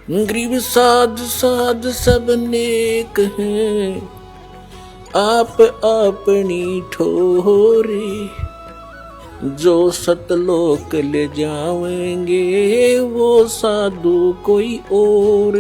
गरीब साध साध सब नेक हैं, आप अपनी ठोरी। जो सतलोक ले जावेंगे वो साधु कोई और।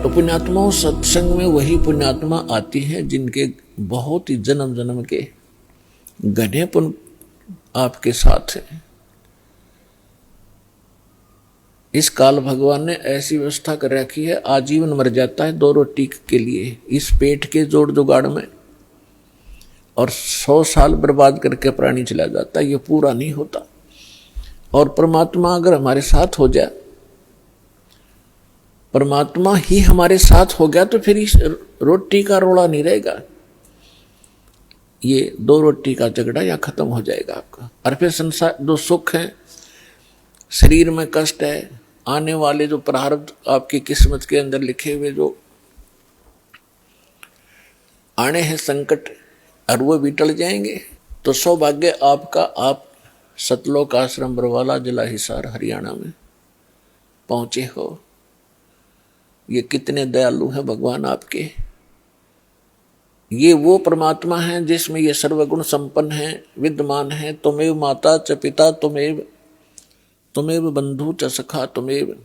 तो पुण्यात्माओं, सत्संग में वही पुण्यात्मा आती है जिनके बहुत ही जन्म जन्म के घने पुण्य आपके साथ है। इस काल भगवान ने ऐसी व्यवस्था कर रखी है, आजीवन मर जाता है 2 रोटी के लिए इस पेट के जोड़ जुगाड़ में, और 100 साल बर्बाद करके प्राणी चला जाता है, ये पूरा नहीं होता। और परमात्मा अगर हमारे साथ हो जाए, परमात्मा ही हमारे साथ हो गया, तो फिर इस रोटी का रोड़ा नहीं रहेगा, ये 2 रोटी का झगड़ा या खत्म हो जाएगा आपका। और फिर संसार जो सुख है, शरीर में कष्ट है, आने वाले जो प्रारब्ध आपकी किस्मत के अंदर लिखे हुए जो आने हैं संकट, और वो भी टल जाएंगे। तो सौभाग्य आपका, आप सतलोक आश्रम बरवाला जिला हिसार हरियाणा में पहुंचे हो। ये कितने दयालु हैं भगवान आपके। ये वो परमात्मा है जिसमें ये सर्वगुण संपन्न है, विद्यमान है। तुमेव माता च पिता तुमेव, तुमेव बंधु च सखा तुमेव,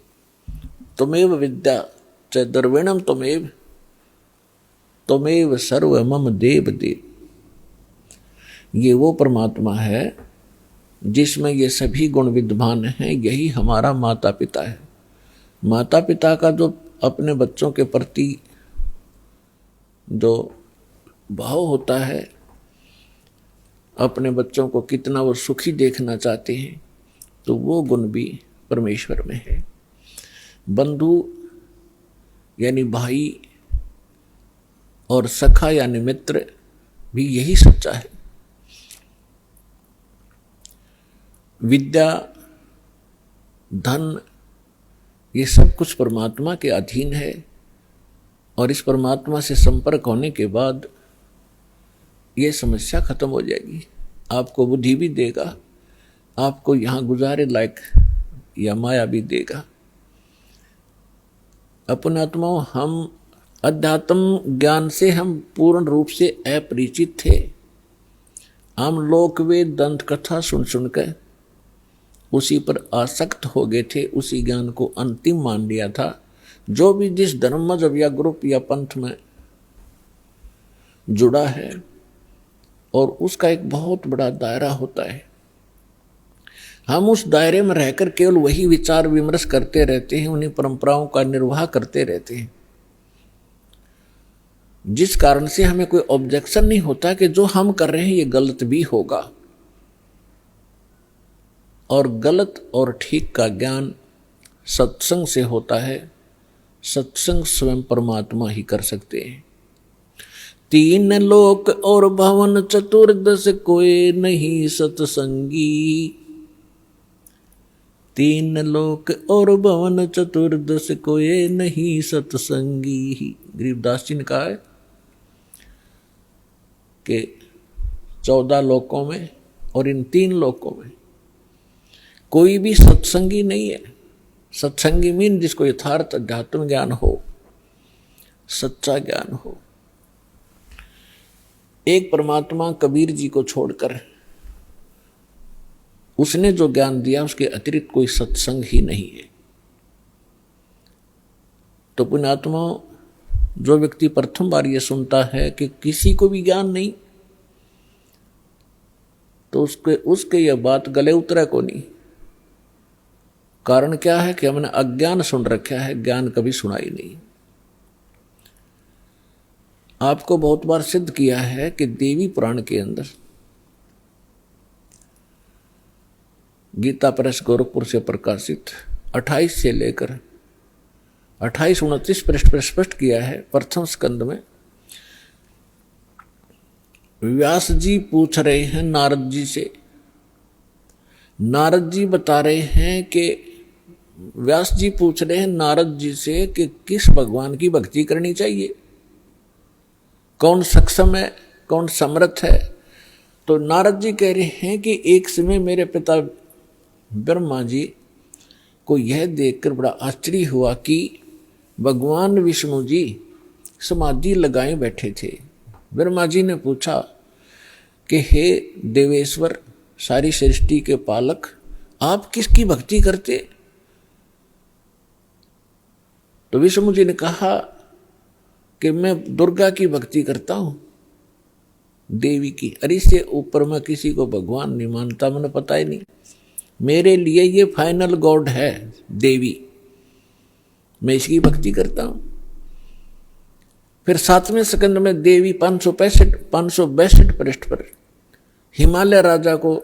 तुमेव विद्या च द्रविणम तुमेव, तुमेव सर्व मम देव देव। ये वो परमात्मा है जिसमें ये सभी गुण विद्यमान हैं। यही हमारा माता पिता है। माता पिता का जो अपने बच्चों के प्रति जो भाव होता है, अपने बच्चों को कितना वो सुखी देखना चाहते हैं, तो वो गुण भी परमेश्वर में है। बंधु यानी भाई और सखा यानी मित्र भी यही सच्चा है। विद्या, धन, ये सब कुछ परमात्मा के अधीन है, और इस परमात्मा से संपर्क होने के बाद ये समस्या खत्म हो जाएगी। आपको बुद्धि भी देगा, आपको यहाँ गुजारे लायक या माया भी देगा। अपने आत्माओं, हम अध्यात्म ज्ञान से हम पूर्ण रूप से अपरिचित थे। हम लोक वेद दंत कथा सुन सुनकर उसी पर आसक्त हो गए थे, उसी ज्ञान को अंतिम मान लिया था। जो भी जिस धर्म मजहब या ग्रुप या पंथ में जुड़ा है, और उसका एक बहुत बड़ा दायरा होता है, हम उस दायरे में रहकर केवल वही विचार विमर्श करते रहते हैं, उन्हीं परंपराओं का निर्वाह करते रहते हैं, जिस कारण से हमें कोई ऑब्जेक्शन नहीं होता कि जो हम कर रहे हैं ये गलत भी होगा। और गलत और ठीक का ज्ञान सत्संग से होता है। सत्संग स्वयं परमात्मा ही कर सकते हैं। 3 लोक और भवन चतुर्दश कोई नहीं सत्संगी। 3 लोक और भवन चतुर्दश कोई नहीं सत्संगी। गरीबदास जी ने कहा है कि 14 लोकों में और इन 3 लोकों में कोई भी सत्संगी नहीं है। सत्संगी मीन जिसको यथार्थ अध्यात्म ज्ञान हो, सच्चा ज्ञान हो। एक परमात्मा कबीर जी को छोड़कर उसने जो ज्ञान दिया उसके अतिरिक्त कोई सत्संग ही नहीं है। तो पुण्यात्मा, जो व्यक्ति प्रथम बार ये सुनता है कि किसी को भी ज्ञान नहीं, तो उसके यह बात गले उतरा को नहीं। कारण क्या है कि हमने अज्ञान सुन रखा है, ज्ञान कभी सुना ही नहीं। आपको बहुत बार सिद्ध किया है कि देवी पुराण के अंदर गीता प्रेस गोरखपुर से प्रकाशित 28 से लेकर 28-29 पृष्ठ पर स्पष्ट किया है। प्रथम स्कंद में व्यास जी पूछ रहे हैं नारद जी से। नारद जी बता रहे हैं कि व्यास जी पूछ रहे हैं नारद जी से कि किस भगवान की भक्ति करनी चाहिए, कौन सक्षम है, कौन समर्थ है। तो नारद जी कह रहे हैं कि एक समय मेरे पिता ब्रह्मा जी को यह देखकर बड़ा आश्चर्य हुआ कि भगवान विष्णु जी समाधि लगाए बैठे थे। ब्रह्मा जी ने पूछा कि हे देवेश्वर, सारी सृष्टि के पालक, आप किसकी भक्ति करते? तो विष्णु जी ने कहा कि मैं दुर्गा की भक्ति करता हूं, देवी की। अरे इससे ऊपर मैं किसी को भगवान नहीं मानता, मैंने पता ही नहीं। मेरे लिए ये फाइनल गॉड है देवी, मैं इसकी भक्ति करता हूं। फिर 7वें सेकंड में देवी 562 पृष्ठ पर हिमालय राजा को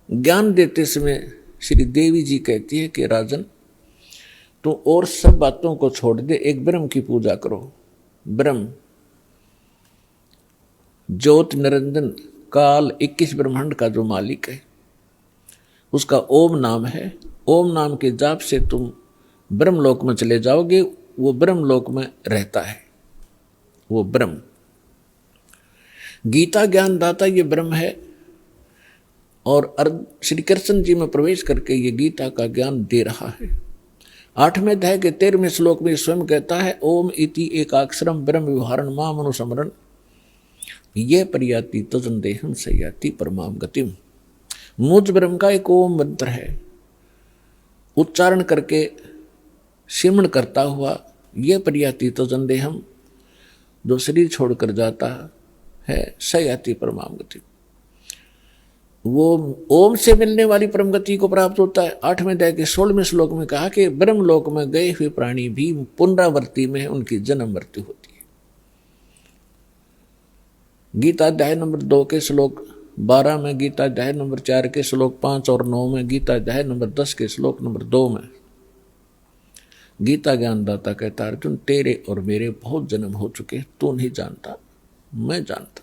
ज्ञान देते समय श्री देवी जी कहती है कि राजन, तू और सब बातों को छोड़ दे, एक ब्रह्म की पूजा करो। ब्रह्म ज्योत निरंजन काल 21 ब्रह्मांड का जो मालिक है, उसका ओम नाम है। ओम नाम के जाप से तुम ब्रह्मलोक में चले जाओगे। वो ब्रह्मलोक में रहता है, वो ब्रह्म। गीता ज्ञान दाता ये ब्रह्म है, और श्री कृष्ण जी में प्रवेश करके ये गीता का ज्ञान दे रहा है। 8वें अध्याय के 13वें श्लोक में स्वयं कहता है, ओम इति एकाक्षरम ब्रह्म विहारण माम अनुस्मरण ये परियाति तजन देहम सयाति परमाम गतिम। मुझ ब्रह्म का एक ओम मंत्र है, उच्चारण करके सिमरण करता हुआ ये परियाति तजन देहम, जो शरीर छोड़कर जाता है, सयाति परमाम गति, वो ओम से मिलने वाली परम गति को प्राप्त होता है। 8वें अध्याय के 16वें श्लोक में कहा कि ब्रह्मलोक में गए हुए प्राणी भी पुनरावृत्ति में उनकी जन्म मृत्यु होती है। गीता अध्याय नंबर 2 के श्लोक 12 में, गीता अध्याय नंबर 4 के श्लोक 5 और 9 में, गीता अध्याय नंबर 10 के श्लोक नंबर 2 में गीता ज्ञानदाता कहता, अर्जुन तेरे और मेरे बहुत जन्म हो चुके, तू नहीं जानता, मैं जानता।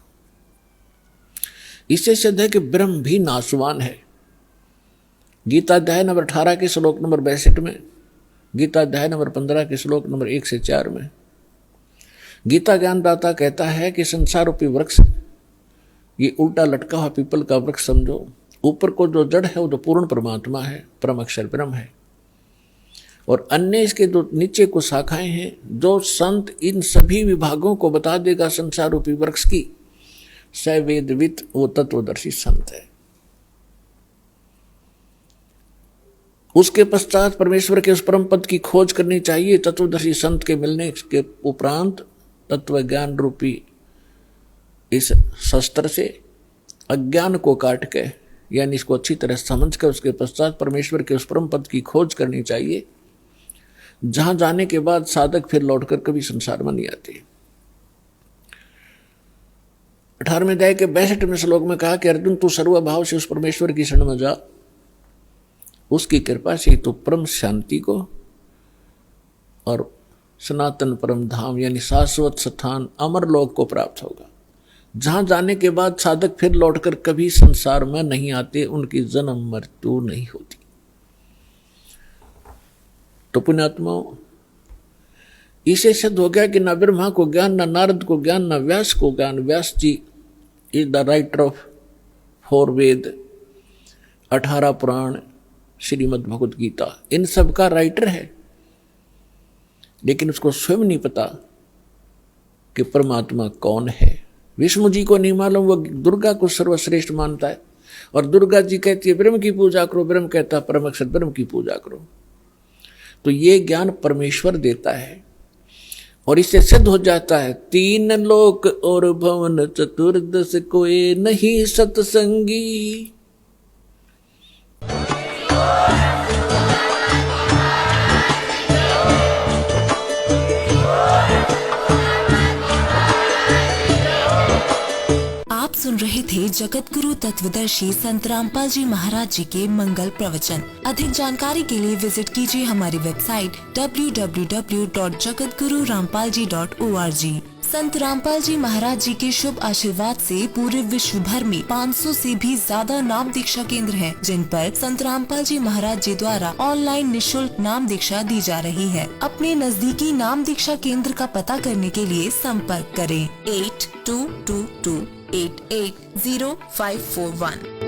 इससे सिद्ध है कि ब्रह्म भी नाशवान है। गीता अध्याय नंबर 18 के श्लोक नंबर 62 में, गीता अध्याय नंबर 15 के श्लोक नंबर 1 से 4 में गीता ज्ञानदाता कहता है कि संसार रूपी वृक्ष ये उल्टा लटका हुआ पीपल का वृक्ष समझो। ऊपर को जो जड़ है वो तो पूर्ण परमात्मा है, परम अक्षर ब्रह्म है, और अन्य इसके जो नीचे को शाखाएं हैं, जो संत इन सभी विभागों को बता देगा संसार रूपी वृक्ष की, स वेदवित, वो तत्वदर्शी संत है। उसके पश्चात परमेश्वर के उस परम पद की खोज करनी चाहिए। तत्वदर्शी संत के मिलने के उपरांत तत्व ज्ञान रूपी इस शस्त्र से अज्ञान को काट के, यानी इसको अच्छी तरह समझ कर उसके पश्चात परमेश्वर के उस परम पद की खोज करनी चाहिए, जहां जाने के बाद साधक फिर लौटकर कभी संसार में नहीं आते। 18वें अध्याय के 62वें श्लोक में कहा कि अर्जुन तू सर्वभाव से उस परमेश्वर की शरण में जा, उसकी कृपा से तो परम शांति को और सनातन परम धाम यानी शाश्वत स्थान अमर लोक को प्राप्त होगा, जहां जाने के बाद साधक फिर लौटकर कभी संसार में नहीं आते, उनकी जन्म मृत्यु नहीं होती। तो पुण्यात्माओं, इसे सिद्ध हो गया कि न ब्रह्मा को ज्ञान, न नारद को ज्ञान, न व्यास को ज्ञान। व्यास जी इज द राइटर ऑफ 4 वेद, 18 पुराण, श्रीमद् भगवत गीता, इन सब का राइटर है, लेकिन उसको स्वयं नहीं पता कि परमात्मा कौन है। विष्णु जी को नहीं मालूम, वो दुर्गा को सर्वश्रेष्ठ मानता है, और दुर्गा जी कहती है ब्रह्म की पूजा करो, ब्रह्म कहता है परम अक्षर ब्रह्म की पूजा करो। तो ये ज्ञान परमेश्वर देता है, और इससे सिद्ध हो जाता है 3 लोक और भवन चतुर्दश कोई नहीं सत्संगी। आप सुन रहे थे जगत गुरु तत्वदर्शी संत रामपाल जी महाराज जी के मंगल प्रवचन। अधिक जानकारी के लिए विजिट कीजिए हमारी वेबसाइट www.jagatgururampalji.org। संत रामपाल जी महाराज जी के शुभ आशीर्वाद से पूरे विश्व भर में 500 से भी ज्यादा नाम दीक्षा केंद्र हैं, जिन पर संत रामपाल जी महाराज जी द्वारा ऑनलाइन निशुल्क नाम दीक्षा दी जा रही है। अपने नजदीकी नाम दीक्षा केंद्र का पता करने के लिए संपर्क करें 8222880541।